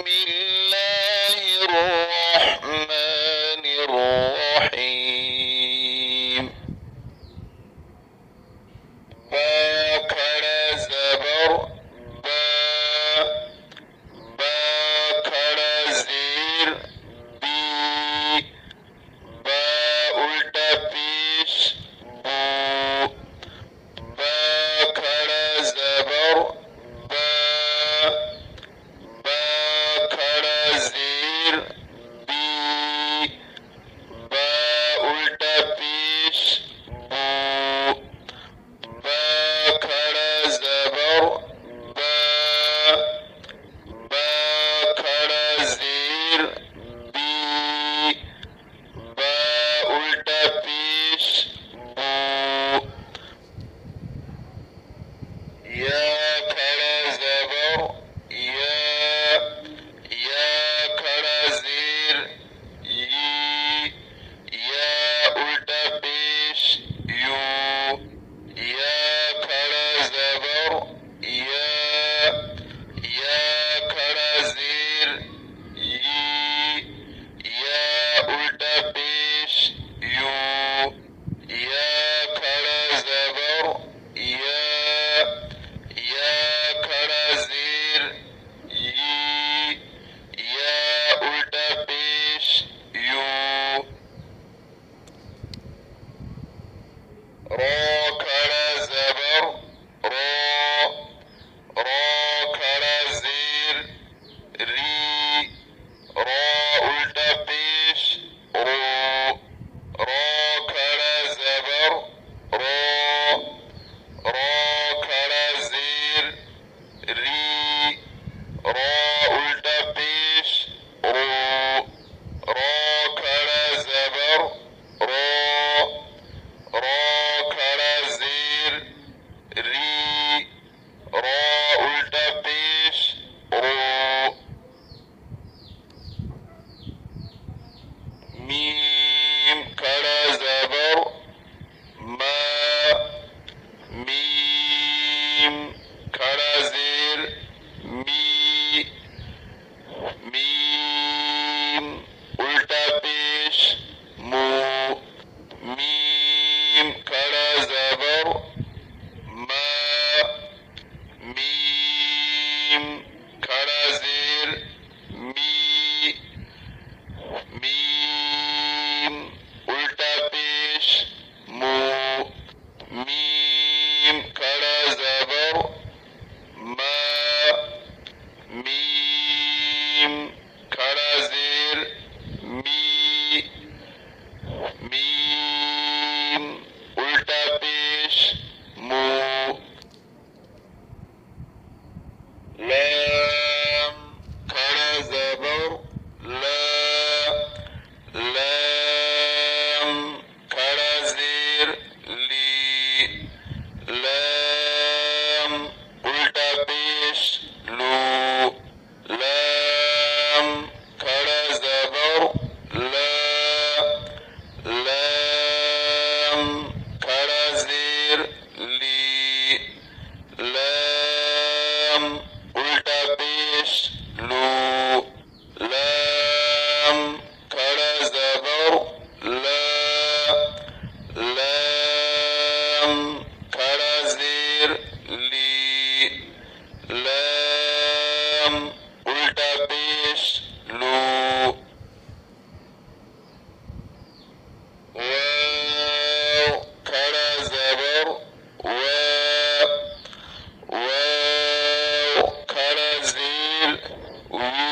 الله الرحمن الرحيم. با खड़ा ज़बर बा, बा खड़ा ज़ेर बी, बा उल्टा पेश बू, बा खड़ा ज़बर बा, बा खड़ा ज़ेर बी, बा उल्टा पेश बू, बा खड़ा ज़बर बा, बा खड़ा ज़ेर बी, बा उल्टा पेश बू, या खड़ा ज़बर या खड़ा ज़ेर यी, या उल्टा पेश यू, या खड़ा ज़बर या खड़ा ज़ेर यी, या उल्टा पेश यू, या खड़ा ज़बर या खड़ा ज़ेर यी, या उल्टा पेश यू, रा खड़ा ज़बर रा खड़ा ज़ेर री, रा उल्टा पेश रो, रा खड़ा ज़बर रा खड़ा ज़ेर री, रा उल्टा पेश रो, रा खड़ा ज़बर रा खड़ा ज़ेर री, रा उल्टा पेश रो, मीम खड़ा ज़बर मा, मीम खड़ा ज़ेर मी, मीम उल्टा पेश मू, मीम खड़ा ज़बर मा, मीम खड़ा ज़ेर मी, मीम उल्टा पेश मू, मीम खड़ा ज़बर मा, मीम खड़ा ज़ेर मी, मीम उल्टा पेश मू, लाम खड़ा ज़बर ला, लाम खड़ा ज़ेर ली, लाम उल्टा पेश लू, लाम खड़ा ज़बर ला, लाम खड़ा ज़ेर ली, लाम उल्टा पेश लू, लाम खड़ा ज़बर ला, लाम खड़ा ज़ेर ली, लाम उल्टा पेश लू, वाव खड़ा ज़बर वाव खड़ा ज़ेर वी,